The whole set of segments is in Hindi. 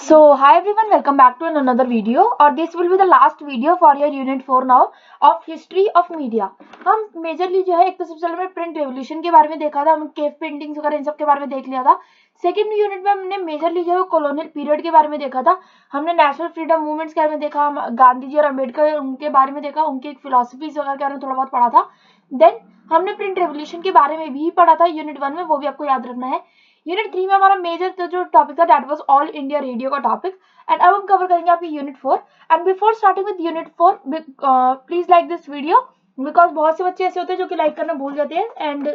So hi everyone, welcome back to another video और this will be the last video for your unit 4 now of history of media। हम मेजरली जो है एक तो सबसे पहले हमने प्रिंट रेवोल्यूशन के बारे में देखा था, हम केव पेंटिंग्स वगैरह इन सब के बारे में देख लिया था। सेकंड यूनिट में हमने मेजरली जो है कॉलोनियल पीरियड के बारे में देखा था, हमने नेशनल फ्रीडम मूवमेंट्स के बारे में देखा, गांधी जी और अम्बेडकर उनके बारे में देखा, उनके फिलोसफीज वगैरह के बारे में थोड़ा बहुत पढ़ा था। देन हमने प्रिंट रेवोल्यूशन के बारे में भी पढ़ा था यूनिट 1 में, वो भी आपको याद रखना है। यूनिट 3 में हमारा मेजर जो टॉपिक था that was all India radio का टॉपिक। एंड अब हम कवर करेंगे आपकी unit 4। And before starting with unit 4 please like this video, because बहुत से बच्चे ऐसे होते हैं जो कि लाइक करना भूल जाते हैं। एंड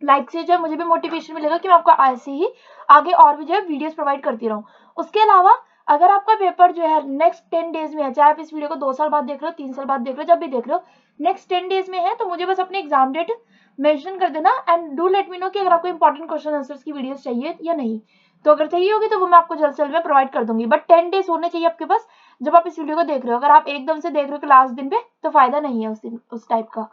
लाइक से जो है मुझे भी मोटिवेशन मिलेगा कि मैं आपको ऐसे ही आगे और भी जो है वीडियोस प्रोवाइड करती रहूं। उसके अलावा अगर आपका पेपर जो है नेक्स्ट 10 डेज में है, चाहे आप इस वीडियो को 2 साल बाद देख रहे हो, 3 साल बाद देख रहे हो, जब भी देख रहे हो, नेक्स्ट 10 डेज में है, तो मुझे बस अपने एग्जाम डेट मेंशन कर देना। And do let me know कि अगर आपको इंपॉर्टेंट क्वेश्चन आंसर्स की वीडियोस चाहिए या नहीं। तो अगर चाहिए होगी तो वो मैं आपको जल्द से जल्द में प्रोवाइड कर दूंगी, बट 10 डेज होने चाहिए आपके पास जब आप इस वीडियो को देख रहे हो। अगर आप एकदम से देख रहे हो कि लास्ट दिन पे, तो फायदा नहीं है उस टाइप का।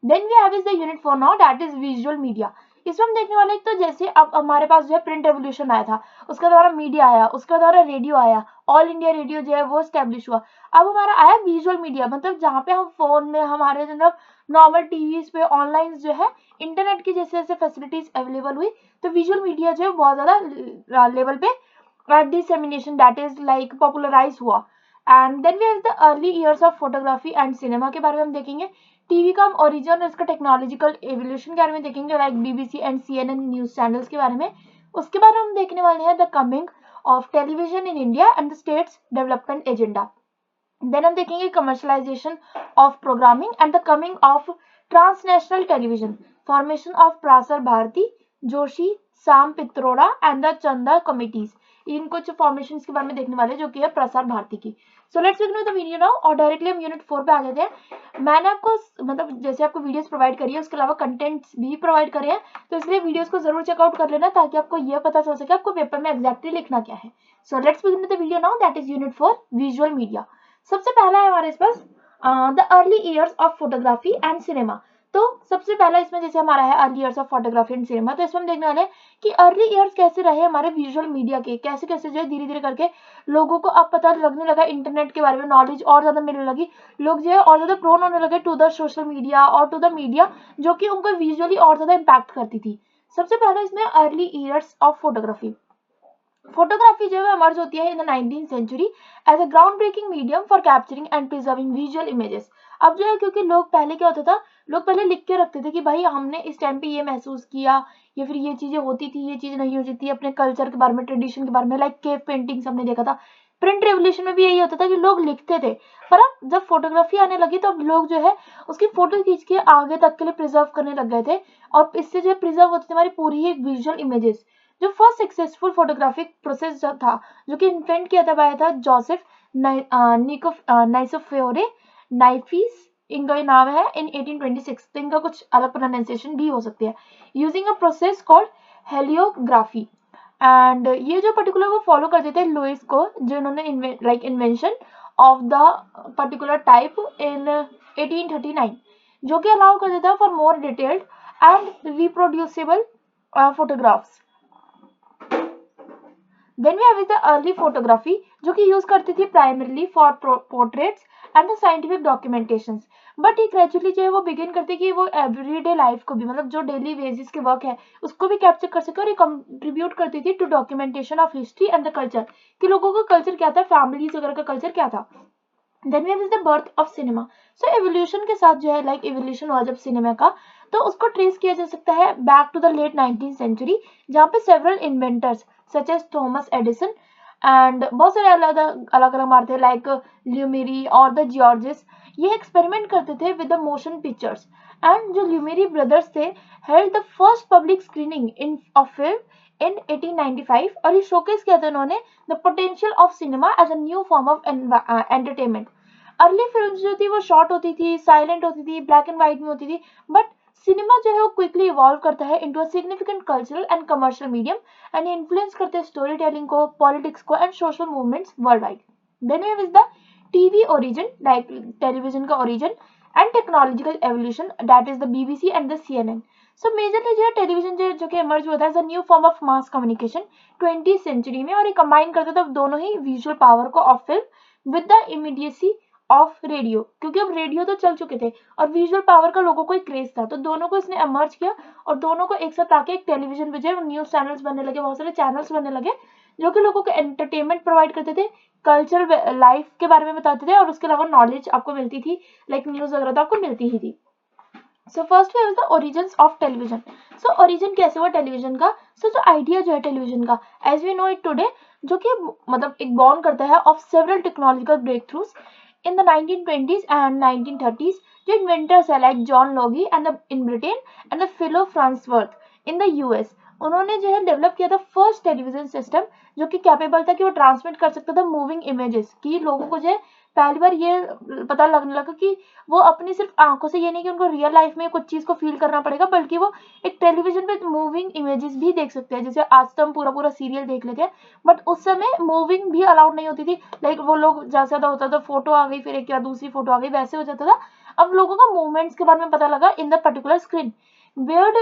Then we have is the unit 4 now, that is visual media. इसमें हम देखने वाले तो जैसे अब हमारे पास जो है प्रिंट रेवोल्यूशन आया था, उसके द्वारा मीडिया आया, उसके द्वारा रेडियो आया, ऑल इंडिया रेडियो जो है वो स्टैब्लिश हुआ। अब हमारा आया विजुअल मीडिया, मतलब जहाँ पे हम फोन में हमारे मतलब नॉर्मल टीवीज पे ऑनलाइन जो है इंटरनेट की जैसे जैसे फैसिलिटीज अवेलेबल हुई, तो विजुअल मीडिया जो है बहुत ज्यादा लेवल पे dissemination that is like popularise हुआ। And then we have the early years of photography and cinema के बारे में हम देखेंगे। टीवी का हम ओरिजिन और इसका टेक्नोलॉजिकल एवोल्यूशन के बारे में देखेंगे, like BBC and CNN news channels के बारे में। उसके बाद हम देखने वाले हैं the coming of television in India and the states development agenda. Then हम देखेंगे commercialisation of programming and the coming of transnational television, formation of Prasar Bharati, Joshi, Sam Pitroda and the Chanda committees. इन कुछ फॉर्मेशन के बारे में देखने वाले जो कि है प्रसार भारती की। सो let's begin with the video now और डायरेक्टली हम यूनिट 4 पे आ जाते हैं। मैंने आपको मतलब जैसे आपको वीडियोस प्रोवाइड करी है, उसके अलावा कंटेंट्स भी प्रोवाइड करे हैं, तो इसलिए वीडियोस को जरूर चेकआउट कर लेना ताकि आपको यह पता चल सके आपको पेपर में एग्जैक्टली लिखना क्या है। So let's begin with the video now, that is unit 4 visual media. सबसे पहला है हमारे पास the early years of photography and cinema. तो सबसे पहला इसमें जैसे हमारा है early years of photography and cinema, तो इसमें हम देखने वाले हैं कि अर्ली ईयर्स कैसे रहे हमारे विजुअल मीडिया के, कैसे कैसे जो है धीरे धीरे करके लोगों को अब पता लगने लगा इंटरनेट के बारे में, नॉलेज और ज्यादा मिलने लगी, लोग जो है और ज्यादा प्रोन होने लगे टू द सोशल मीडिया और टू द मीडिया जो कि उनको विजुअली और ज्यादा इम्पैक्ट करती थी। सबसे पहला इसमें early years of photography. Photography जो है इमर्ज होती है in the 19th century as a ground breaking medium for capturing and preserving visual images. अब जो है क्योंकि लोग पहले क्या होता था, लोग पहले लिख के रखते थे कि भाई हमने इस टाइम पे ये महसूस किया, या फिर ये चीजें होती थी, ये चीज नहीं होती थी, अपने कल्चर के बारे में, ट्रेडिशन के बारे में, लाइक केव पेंटिंग्स हमने देखा था। प्रिंट रेवोल्यूशन में भी यही होता था कि लोग लिखते थे, पर अब जब फोटोग्राफी आने लगी तो अब लोग जो है उसकी फोटो खींच के आगे तक के लिए प्रिजर्व करने लग गए थे, और इससे जो है प्रिजर्व होती थी हमारी पूरी एक विजुअल इमेजेस। जो फर्स्ट सक्सेसफुल फोटोग्राफिक प्रोसेस जो था, जो कि इन्वेंट किया था जोसेफ नाइसोफेरे नाइफिस, इनका ये नाम है, इन 1826। तो इनका कुछ अलग प्रोनाउंसिएशन भी हो सकती है। Using a process called heliography. And ये जो पर्टिकुलर वो फॉलो करते थे लुइस को, जो इन्होंने like invention of the particular type in 1839, जो कि अलाउ कर देता है for more detailed and reproducible photographs. Then we have the early photography, जो कि यूज करती थी primarily for portraits and the scientific documentations. But ये ग्रेजुअली जो है वो बिगिन करती कि वो एवरीडे लाइफ को भी, मतलब जो डेली बेसिस के वर्क है उसको भी कैप्चर कर सके, और ये कंट्रीब्यूट करती थी to documentation of history and the culture, कि लोगों का कल्चर क्या था, फैमिलीज वगैरह का कल्चर क्या था। Then we have the birth of cinema. So evolution के साथ जो है लाइक एवोल्यूशन हुआ जब सिनेमा का, तो उसको ट्रेस किया जा सकता है back to the late 19th century, जहाँ पे several inventors such as Thomas Edison and बहुत सारे अलग अलग मारते लाइक ल्यूमेरी और द जॉर्जेस, ये एक्सपेरिमेंट करते थे with the motion pictures. And जो ल्यूमेरी ब्रदर्स थे held the first public screening in of film in 1895, और ये शोकेस किया था उन्होंने the potential of cinema as a new form of entertainment. Early films जो थी वो शॉर्ट होती थी, साइलेंट होती थी, ब्लैक एंड व्हाइट में होती थी, बट सिनेमा जो है वो क्विकली इवॉल्व करता है into a significant cultural and commercial medium, and influence करते हैं स्टोरी टेलिंग को, पॉलिटिक्स को and social movements worldwide. Then we have is the TV origin, like television का origin and technological evolution, that is the BBC and the CNN. So majorly जो है टेलीविजन जो कि इमर्ज हुआ था as a new form of mass communication 20th century में, और ये कंबाइन करता था दोनों ही विजुअल पावर को of film with the immediacy of radio, क्योंकि अब रेडियो तो चल चुके थे और विजुअल पावर का लोगों को एक क्रेज था, तो दोनों को इसने इमर्ज किया और दोनों को एक साथ आके एक टेलीविजन पे जो न्यूज चैनल्स बनने लगे, बहुत सारे चैनल्स बनने लगे जो कि लोगों को एंटरटेनमेंट प्रोवाइड करते थे, कल्चर लाइफ के बारे में बताते थे, और उसके अलावा नॉलेज आपको मिलती थी, लाइक न्यूज वगैरह तो आपको मिलती ही थी। सो फर्स्ट है the origins of television. So origin कैसे हुआ टेलीविजन का? सो जो आइडिया जो है टेलीविजन का as we know it today, जो कि मतलब एक बॉर्न करता है of several technological breakthroughs in the 1920s and 1930s, जो इन्वेंटर्स है like John Logie and in Britain and the Philo Farnsworth in the US, उन्होंने जो है डेवलप किया था फर्स्ट टेलीविजन सिस्टम जो कि कैपेबल था कि वो ट्रांसमिट कर सकता था मूविंग इमेजेस, कि लोगों को जो है पहली बार ये पता लगने लगा कि वो अपनी सिर्फ आंखों से, ये नहीं कि उनको रियल लाइफ में कुछ चीज को फील करना पड़ेगा, बल्कि वो एक टेलीविजन पे मूविंग इमेजेस भी देख सकते हैं। जैसे आज तो हम पूरा पूरा सीरियल देख लेते हैं, बट उस समय मूविंग भी अलाउड नहीं होती थी, लाइक वो लोग ज्यादा ज्यादा होता था फोटो आ गई फिर एक या दूसरी फोटो आ गई, वैसे हो जाता था। अब लोगों को मूवमेंट्स के बारे में पता लगा in the particular screen. Baird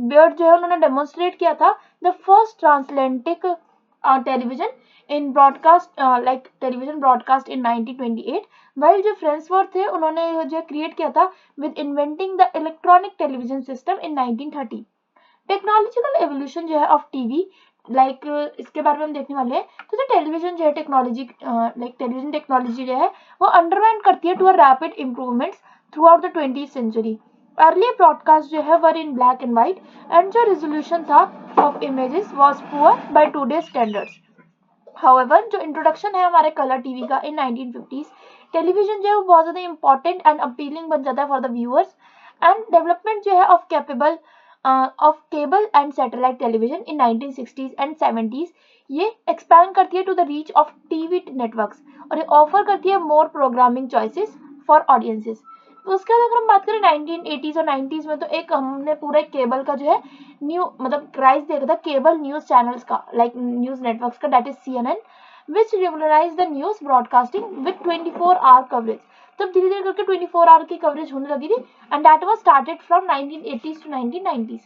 Baird जो है उन्होंने डेमोन्स्ट्रेट किया था the first transatlantic television in broadcast, like television broadcast in 1928, while जो फ्रेंसवर्थ थे उन्होंने जो क्रिएट किया था with inventing the electronic television system in 1930। Technological evolution जो है ऑफ टीवी, लाइक इसके बारे में हम देखने वाले हैं। तो जो टेलीविजन जो है टेक्नोलॉजी, लाइक टेलीविजन टेक्नोलॉजी जो है वो अंडरवेंट करती है to a rapid improvements throughout the 20th century. Early broadcast जो है were in black and white and जो रेजोल्यूशन था of images was poor by today standards. However जो इंट्रोडक्शन है हमारे कलर टीवी का इन 1950s, टेलीविजन जो है वो बहुत ज़्यादा इंपॉर्टेंट एंड अपीलिंग बन जाता है for the viewers, and development जो है of cable and satellite television in 1960s and 70s, ये एक्सपैंड करती है to the reach of TV networks, और ये ऑफर करती है more programming choices for audiences. तो उसके बाद अगर हम बात करें 1980s और 90s में, तो एक हमने पूरा केबल का जो है न्यू मतलब क्राइस देखा था केबल न्यूज चैनल्स का, लाइक न्यूज नेटवर्क्स का, that is CNN, which revolutionise the news broadcasting with 24-hour coverage. तब धीरे धीरे करके 24 आवर की कवरेज होने लगी थी, and that was started from 1980s to 1990s।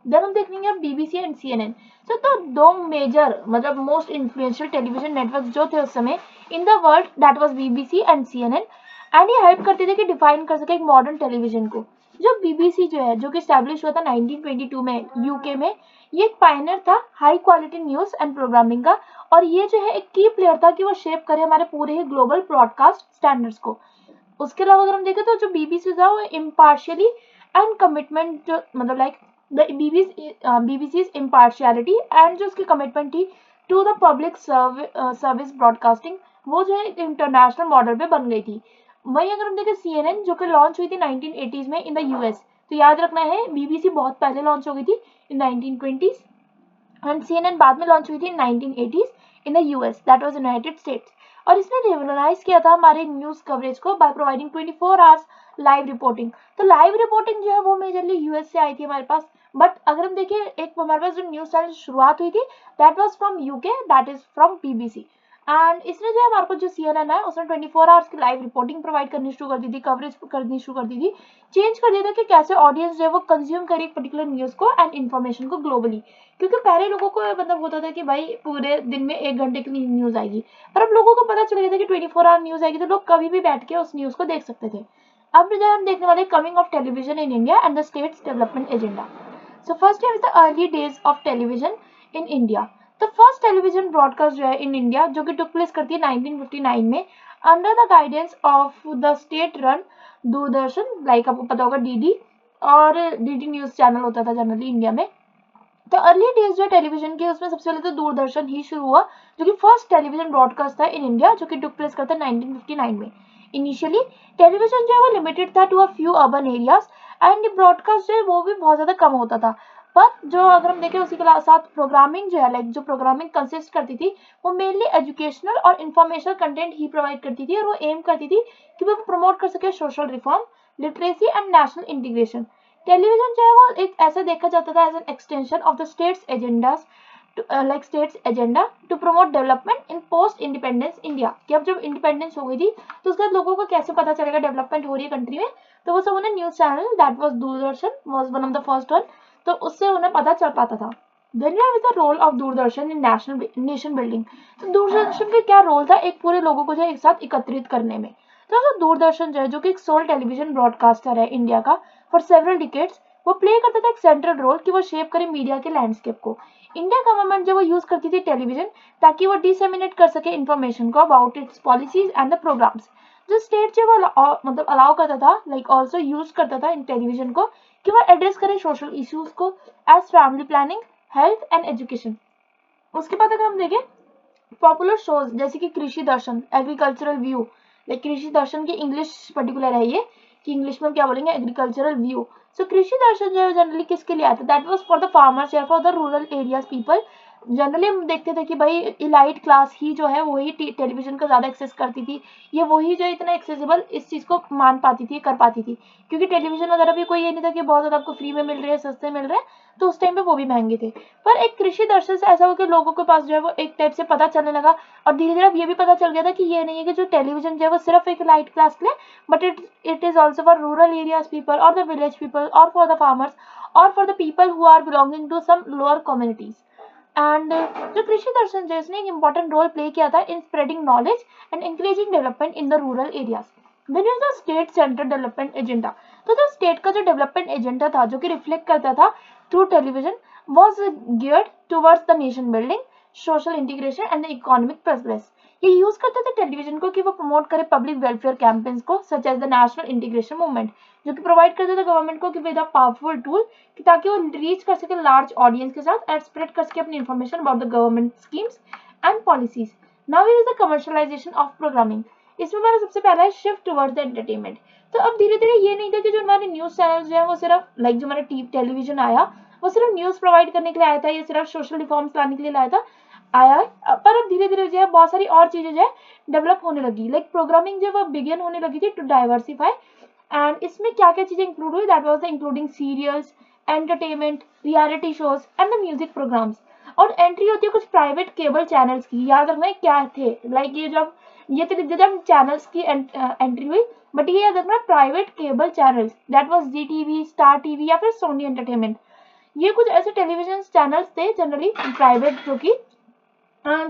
Then हम देखेंगे अब BBC एंड CNN। तो दो मेजर मतलब मोस्ट इन्फ्लुएंशियल टेलीविजन नेटवर्क जो थे उस समय in the world, that was BBC and CNN, and ये हेल्प करते थे कि डिफाइन कर सके एक मॉडर्न टेलीविजन को। जो BBC जो है, जो कि स्टैब्लिश हुआ था 1922 में यूके में, ये एक पायनियर था high quality news and programming का, और ये जो है एक की प्लेयर था कि वो शेप करे हमारे पूरे ही ग्लोबल ब्रॉडकास्ट स्टैंडर्ड्स को। उसके अलावा अगर हम देखें तो जो BBC था वो इम्पार्शियली एंड कमिटमेंट, जो मतलब like the BBC's impartiality and जो उसकी कमिटमेंट थी to the public service broadcasting, वो जो है एक इंटरनेशनल मॉडल पे बन गई थी। वहीं अगर हम देखें CNN, जो कि लॉन्च हुई थी 1980s में इन द US, तो याद रखना है BBC बहुत पहले लॉन्च हो गई थी इन 1920s, एंड CNN बाद में लॉन्च हुई थी इन 1980s in the US, that was United states. और इसने रिवोल्यूशनाइज किया था हमारे न्यूज कवरेज को by providing 24 hours live reporting. तो लाइव रिपोर्टिंग जो है वो मेजरली US से आई थी हमारे पास, बट अगर हम देखें एक हमारे पास जो न्यूज चैनल शुरुआत हुई थी that was from UK, that is from BBC। And इसने जो है हमारे को जो CNN है उसने 24 आवर्स की लाइव रिपोर्टिंग प्रोवाइड करनी शुरू कर दी थी, कवरेज करनी शुरू कर दी थी, चेंज कर दिया था कि कैसे ऑडियंस जो है वो कंज्यूम करे एक पर्टिकुलर न्यूज को एंड इन्फॉर्मेशन को ग्लोबली। क्योंकि पहले लोगों को मतलब होता था कि भाई पूरे दिन में 1 घंटे की न्यूज आएगी, पर अब लोगों को पता चल गया था कि 24 आवर न्यूज आएगी, तो लोग कभी भी बैठ के उस न्यूज को देख सकते थे। अब जो है हम देखने वाले coming of television in India and the states development agenda. So first is the early days of television in India. तो फर्स्ट टेलीविजन ब्रॉडकास्ट जो है इन इंडिया, जो कि टुक प्लेस करती है 1959 में under the guidance of the state run Doordarshan, like आपको पता होगा DD, और DD न्यूज चैनल होता था जनरली इंडिया में। तो अर्ली डेज जो टेलीविजन के उसमें सबसे पहले तो दूरदर्शन ही शुरू हुआ, जो कि फर्स्ट टेलीविजन ब्रॉडकास्ट था इन इंडिया, जो कि टुक प्लेस करता है 1959 में। इनिशियली टेलीविजन जो है वो लिमिटेड था to a few urban areas, and broadcast जो है वो भी बहुत ज्यादा कम होता था। पर जो अगर हम देखें उसी के साथ प्रोग्रामिंग जो है, लाइक जो प्रोग्रामिंग कंसिस्ट करती थी वो मेनली एजुकेशनल और इन्फॉर्मेशनल कंटेंट ही प्रोवाइड करती थी, और वो एम करती थी कि वो प्रमोट कर सके social reform, literacy and national integration. Television जो है वो एक ऐसा देखा जाता था as an extension of the states agendas, like states agenda to promote development in post independence India, कि अब जब इंडिपेंडेंस हो गई थी तो उसके बाद लोगों को कैसे पता चलेगा डेवलपमेंट हो रही है कंट्री में, तो वो सब उन्हें news channel that was Doordarshan was one of the first one, तो उससे उन्हें पता चल पाता था। Then we have the role of Doordarshan in nation building. तो दूरदर्शन का क्या रोल था एक पूरे लोगों को जो एक साथ एकत्रित करने में। तो दूरदर्शन जो है, जो कि एक सोल टेलीविजन ब्रॉडकास्टर है इंडिया का फॉर सेवरल डिकेड्स, वो प्ले करता था एक सेंट्रल रोल कि वो शेप करे मीडिया के लैंडस्केप को। इंडिया गवर्नमेंट जो वो यूज करती थी टेलीविजन ताकि वो डिसेमिनेट कर सके इन्फॉर्मेशन को about its policies and the programmes. जो स्टेट जो वो मतलब अलाउ करता था, लाइक ऑल्सो यूज करता था इन टेलीविजन को कि वो एड्रेस करे सोशल इश्यूज को as family planning, health and education. उसके बाद अगर हम देखें पॉपुलर शोज जैसे कि कृषि दर्शन, एग्रीकल्चरल व्यू, लाइक कृषि दर्शन की इंग्लिश पर्टिकुलर है ये कि इंग्लिश में क्या बोलेंगे, एग्रीकल्चरल व्यू। सो कृषि दर्शन जो है जनरली किसके लिए आता है, that was for the farmers या for the rural areas people. Generally हम देखते थे कि भाई इलाइट क्लास ही जो है वही टेलीविजन का ज्यादा एक्सेस करती थी, ये वही जो इतना एक्सेसिबल इस चीज को मान पाती थी, कर पाती थी, क्योंकि टेलीविजन वगैरह भी कोई ये नहीं था कि बहुत ज्यादा आपको फ्री में मिल रहे हैं, सस्ते मिल रहे हैं, तो उस टाइम पे वो भी महंगे थे। पर एक कृषि दर्शन से ऐसा हो कि लोगों के पास जो है वो एक टाइप से पता चलने लगा, और धीरे धीरे अब ये भी पता चल गया था कि ये नहीं है कि जो टेलीविजन जो है वो सिर्फ एक लाइट क्लास के लिए, but it is also for rural areas people और द विलेज पीपल और फॉर द फार्मर्स और for the people who are belonging to some lower communities. And जो कृषि दर्शन जो इसने एक इंपॉर्टेंट रोल प्ले किया था in spreading knowledge and increasing development in the rural areas. Then is the state central development agenda. तो जो स्टेट का जो डेवलपमेंट एजेंडा था जो कि रिफ्लेक्ट करता था through television was geared towards the nation building, social integration and the economic progress. ये यूज करते थे टेलीविजन को कि वो प्रमोट करे पब्लिक वेलफेयर कैंपेन्स को such as the national integration movement, जो कि प्रोवाइड करते थे गवर्नमेंट को कि विद अ पावरफुल टूल ताकि वो रीच कर सके लार्ज ऑडियंस के साथ एंड स्प्रेड कर सके अपनी information about the government schemes and policies. Now is the commercialisation of programming. इसमें हमारा सबसे पहला है शिफ्ट टुवर्ड्स द एंटरटेनमेंट। तो अब धीरे धीरे ये नहीं था कि जो हमारे न्यूज चैनल जो है वो सिर्फ लाइक जो हमारा टेलीविजन आया वो सिर्फ न्यूज प्रोवाइड करने के लिए आया था, ये सिर्फ सोशल रिफॉर्म्स लाने के लिए लाया था आया है, पर अब धीरे धीरे जो है बहुत सारी और चीजें जो है डेवलप होने लगी, लाइक प्रोग्रामिंग जो है वो बिगिन होने लगी थी टू डाइवर्सिफाई। एंड इसमें क्या क्या चीजें इंक्लूड हुई, that was the including serials, entertainment, reality shows and the music programmes. और एंट्री होती है कुछ प्राइवेट केबल चैनल्स की, याद रखना क्या थे, लाइक ये जब ये तो लिख देते हैं चैनल्स की एंट्री हुई, बट ये याद रखना private cable channels, that was Zee TV, Star TV या फिर सोनी एंटरटेनमेंट। ये कुछ ऐसे टेलीविजन चैनल्स थे जनरली प्राइवेट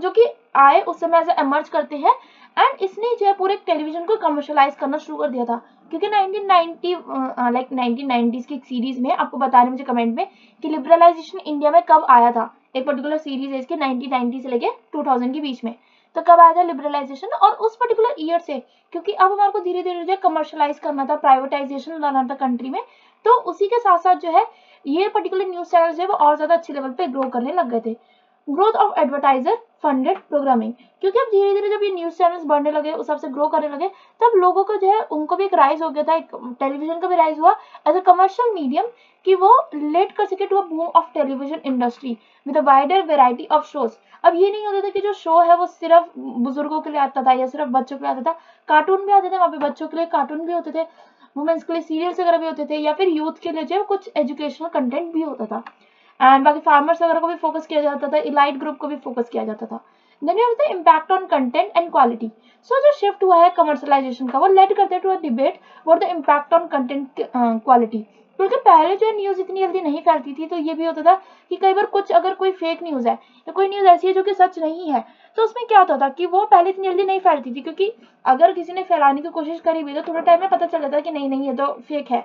जो कि आए उस समय ऐसे एमर्ज करते हैं, एंड इसने जो है पूरे टेलीविजन को कमर्शियलाइज करना शुरू कर दिया था। क्योंकि 1990 लाइक 1990s की एक सीरीज में आपको बता रहे मुझे कमेंट में कि लिबरलाइजेशन इंडिया में कब आया था, एक पर्टिकुलर सीरीज है इसकी 1990 से लेके 2000 के बीच में, तो कब आया था लिबरलाइजेशन, और उस पर्टिकुलर ईयर से, क्योंकि अब हमारे को धीरे धीरे जो कमर्शियलाइज करना था, प्राइवेटाइजेशन लाना था कंट्री में, तो उसी के साथ साथ जो है ये पर्टिकुलर न्यूज चैनल जो है वो और ज्यादा अच्छे लेवल पे ग्रो करने लग गए थे। Growth of advertiser funded programming, क्योंकि अब धीरे धीरे जब ये न्यूज चैनल्स बढ़ने लगे, उस सबसे ग्रो करने लगे, तब लोगों को जो है उनको भी एक राइज हो गया था, एक टेलीविजन का भी राइज हुआ एज अ कमर्शियल मीडियम कि वो लेट कर सके to a boom of television industry with a wider variety of shows. अब ये नहीं होता था कि जो शो है वो सिर्फ बुजुर्गों के लिए आता था या सिर्फ बच्चों के लिए आता था, कार्टून भी आते थे वहाँ पे, बच्चों के लिए कार्टून भी होते थे, वुमेन्स के लिए सीरियल्स वगैरह भी होते थे, या फिर यूथ के लिए जो है कुछ एजुकेशनल कंटेंट भी होता था, एंड बाकी फार्मर्स वगैरह को भी फोकस किया जाता था, इलाइट ग्रुप को भी फोकस किया जाता था। Then you have the impact on content and quality. So जो शिफ्ट हुआ है कमर्शियलाइजेशन का वो लेड करते to a debate what the impact on content quality. क्योंकि पहले जो न्यूज इतनी जल्दी नहीं फैलती थी, तो ये भी होता था कि कई बार कुछ अगर कोई फेक न्यूज है या कोई न्यूज ऐसी है जो कि सच नहीं है, तो उसमें क्या होता था कि वो पहले इतनी जल्दी नहीं फैलती थी, क्योंकि अगर किसी ने फैलाने की कोशिश करी भी तो थोड़े टाइम में पता चल जाता है कि नहीं नहीं ये तो फेक है।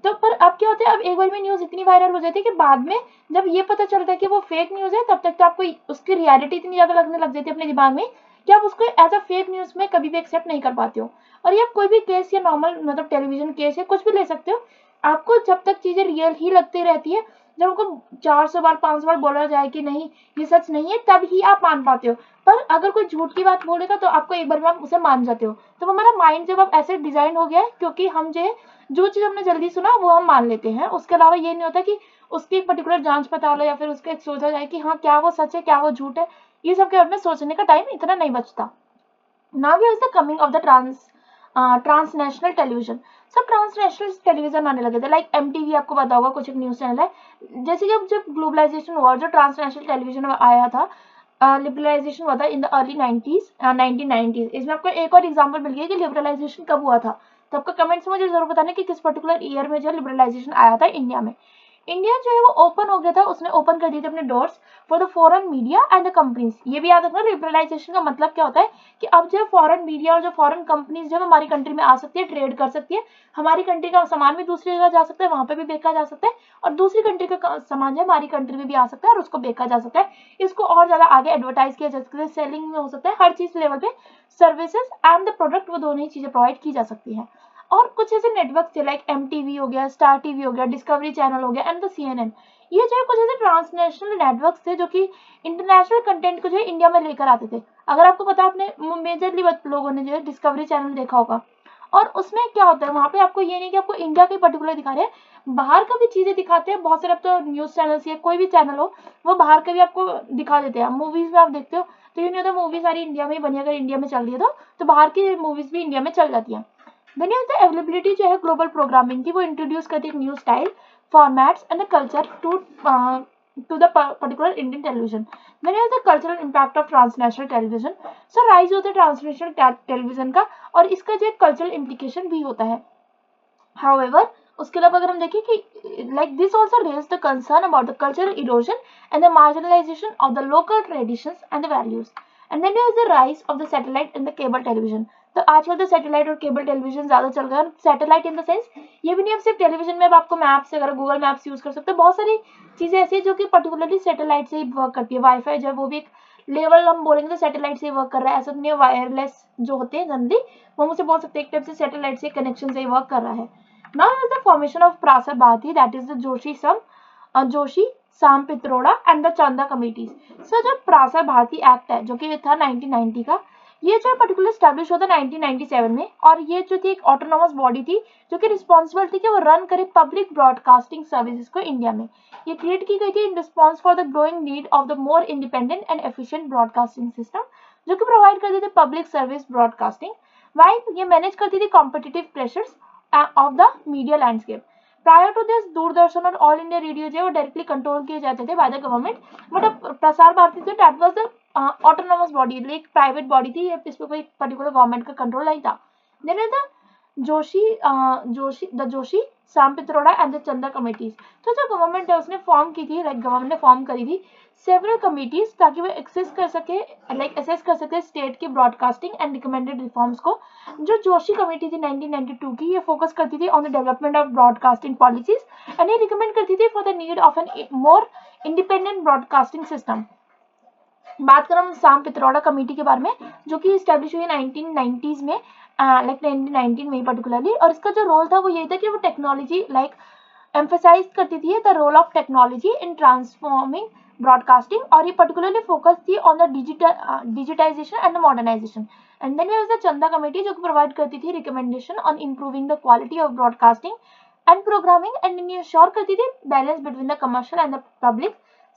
तो पर अब क्या होता है, अब एक बार में न्यूज इतनी वायरल हो जाती है कि बाद में जब ये पता चलता है कि वो फेक न्यूज है, तब तक तो आपको उसकी रियलिटी इतनी ज्यादा लगने लग जाती है अपने दिमाग में कि आप उसको एज अ फेक न्यूज में कभी भी एक्सेप्ट नहीं कर पाते हो। और ये आप कोई भी केस या नॉर्मल मतलब टेलीविजन केस है कुछ भी ले सकते हो, आपको जब तक चीजें रियल ही लगती रहती है, जब आपको 400 बार 500 बार बोला जाए कि नहीं ये सच नहीं है, तब ही आप मान पाते हो। पर अगर कोई झूठ की बात बोलेगा तो आपको एक बार में आप उसे मान जाते हो। तो हमारा माइंड जब अब ऐसे डिजाइन हो गया है, क्योंकि हम जो चीज हमने जल्दी सुना वो हम मान लेते हैं, उसके अलावा ये नहीं होता कि उसकी एक पर्टिकुलर जांच पड़ताल हो या फिर उसका एक सोचा जाए कि हाँ क्या वो सच है क्या वो झूठ है, ये सब के बारे में सोचने का टाइम इतना नहीं बचता। Now here is the coming of the transnational television. सब ट्रांसनेशनल टेलीविजन आने लगे थे, लाइक एमटीवी आपको पता होगा कुछ एक न्यूज चैनल है। जैसे कि अब जब ग्लोबलाइजेशन हुआ, जो ट्रांसनेशनल टेलीविजन आया था, लिबरलाइजेशन हुआ था इन द अर्ली 1990s। इसमें आपको एक और एग्जांपल मिल गया कि लिबरलाइजेशन कब हुआ था, तो आपका कमेंट्स में मुझे जरूर बताना कि किस पर्टिकुलर ईयर में जो लिबरलाइजेशन आया था इंडिया में। इंडिया जो है वो ओपन हो गया था, उसने ओपन कर दिए थे अपने doors for the foreign media and the companies. ये भी याद रखना लिबरलाइजेशन का मतलब क्या होता है कि अब जो फॉरेन मीडिया और जो फॉरेन कंपनीज जो हमारी कंट्री में आ सकती है, ट्रेड कर सकती है, हमारी कंट्री का सामान भी दूसरी जगह जा सकता है, वहां पे भी बेचा जा सकता है, और दूसरी कंट्री का सामान जो हमारी कंट्री में भी आ सकता है और उसको बेचा जा सकता है। इसको और ज्यादा आगे एडवर्टाइज किया जा सकता है, सेलिंग में हो सकता है, हर चीज लेवल पे सर्विसेज एंड द प्रोडक्ट वो दोनों ही चीजें प्रोवाइड की जा सकती है। और कुछ ऐसे नेटवर्क थे लाइक एमटीवी हो गया, स्टार टीवी हो गया, डिस्कवरी चैनल हो गया एंड द सीएनएन। ये जो है कुछ ऐसे ट्रांसनेशनल नेटवर्क्स थे जो कि इंटरनेशनल कंटेंट को जो है इंडिया में लेकर आते थे। अगर आपको पता, आपने मेजरली लोगों ने जो है डिस्कवरी चैनल देखा होगा, और उसमें क्या होता है वहां पे आपको ये नहीं कि आपको इंडिया के पर्टिकुलर दिखा रहे हैं, बाहर का भी चीजें दिखाते हैं। बहुत सारे अब तो न्यूज चैनल्स या कोई भी चैनल हो वो बाहर का भी आपको दिखा देते हैं। मूवीज में आप देखते हो तो ये नहीं होता मूवी सारी इंडिया में ही बनी, अगर इंडिया में चल रही है तो बाहर की मूवीज भी इंडिया में चल जाती है। देन अवेलेबिलिटी जो है ग्लोबल प्रोग्रामिंग की, वो इंट्रोड्यूस करती है new style, formats and the culture to the particular Indian television. Then is the cultural impact of transnational television. So rise होता है transnational television का, और इसका जो कल्चरल इम्प्लीकेशन भी होता है। However, उसके अलावा अगर हम देखें कि like this also raised the concern about the cultural erosion and the marginalization of the local traditions and the values. And then there is the rise of the satellite and the cable television. तो आजकल तो सैटेलाइट और केबल टेलीविजन ज्यादा चल गया। सैटेलाइट इन द सेंस ये भी नहीं अब सिर्फ टेलीविजन में, अब आपको मैप्स अगर गूगल मैप्स यूज कर सकते हो, बहुत सारी चीजें ऐसी जो कि पर्टिकुलरली सैटेलाइट से ही वर्क करती है। वाईफाई जो है वो भी एक लेवल हम बोलेंगे तो सैटेलाइट से ही वर्क कर रहा है, ऐसा नहीं है। वायरलेस जो होते हैं जनरली वो मुझसे बोल सकते हैं एक टाइप से सैटेलाइट से कनेक्शन से ही वर्क कर रहा है। Now is the formation of Prasar Bharati, that is the Joshi, Sam Pitroda and the Chanda committees. So जो प्रासर भारती एक्ट है जो कि था 1990 का, ये जो पर्टिकुलर स्टैब्लिश होता 1997 में, और ये जो थी एक ऑटोनोमस बॉडी थी जो कि रिस्पॉन्सिबल थी कि वो रन करे पब्लिक ब्रॉडकास्टिंग सर्विसेज को इंडिया में। ये क्रिएट की गई थी in response for the growing need of the more independent and efficient broadcasting system, जो कि प्रोवाइड करते थे पब्लिक सर्विस ब्रॉडकास्टिंग, वाइल ये मैनेज करती थी competitive pressures of the media landscape. Prior to this, Doordarshan और ऑल इंडिया रेडियो जो है वो डायरेक्टली कंट्रोल किए जाते थे बाय द गवर्नमेंट, बट अब प्रसार भारती जो that was the autonomous body, एक प्राइवेट बॉडी थी, इस पे कोई पर्टिकुलर गवर्नमेंट का कंट्रोल नहीं था। Then the Joshi Sam Pitroda and the Chanda committees. तो जो गवर्नमेंट है उसने फॉर्म की थी, लाइक गवर्नमेंट ने फॉर्म करी थी सेवरल कमिटीज ताकि वो एक्सेस कर सके, लाइक असेस कर सके स्टेट की ब्रॉडकास्टिंग एंड रिकमेंडेड रिफॉर्म्स को। जो जोशी कमेटी थी 1992 की, ये फोकस करती थी on the development of broadcasting policies and ये रिकमेंड करती थी for the need of N more independent broadcasting system. बात करें हम साम पित्रोड़ा कमेटी के बारे में, जो कि स्टैब्लिश हुई 1990s में, लाइक 1919 में पर्टिकुलरली, और इसका जो रोल था वो ये था कि वो टेक्नोलॉजी लाइक एम्फेसाइज करती थी the role of technology in transforming broadcasting, और ये पर्टिकुलरली फोकस थी on the digitisation and the modernisation. And then was the Chanda committee जो कि प्रोवाइड करती थी recommendation on improving the quality of broadcasting and programming and ensure करती थी balance between the commercial and the public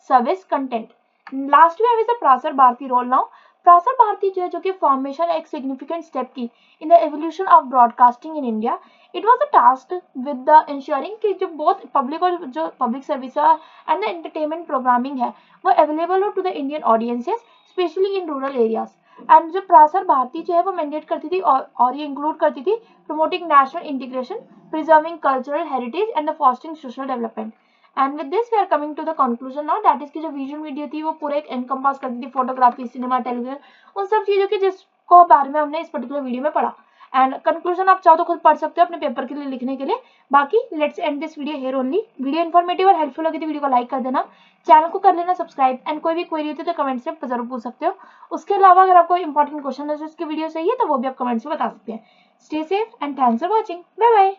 service content. Last में है the Prasar Bharati role now. Prasar Bharati जो कि फॉर्मेशन एक सिग्निफिकेंट स्टेप की in the evolution of broadcasting in India. It was a task with the ensuring कि जो बोथ पब्लिक और जो public service and the entertainment programming है वो अवेलेबल हो to the Indian audiences specially in rural areas. And जो प्रासर भारती जो है वो मैंडेट करती थी और ये इंक्लूड करती थी promoting national integration, preserving cultural heritage and the fostering social development. And with this we are coming to the conclusion now, that is की जो विजुअल मीडिया थी वो पूरा एक एनकम्पास करती थी फोटोग्राफी, सिनेमा, टेलीविजन, उन सब चीजों के जिसको बारे में हमने इस पर्टिकुलर वीडियो में पढ़ा। एंड कंक्लूजन आप चाहो तो खुद पढ़ सकते हो अपने पेपर के लिए लिखने के लिए। बाकी let's end this video here only. Video informative और हेल्पफुल लगी तो वीडियो को लाइक कर देना, चैनल को कर लेना सब्सक्राइब, एंड कोई भी क्वेरी होती है तो कमेंट से जरूर पूछ सकते हो। उसके अलावा अगर आपको इंपॉर्टेंट क्वेश्चन है जो इसकी वीडियो चाहिए तो वो भी आप कमेंट से बता सकते हैं। Stay safe and thanks for watching. Bye bye.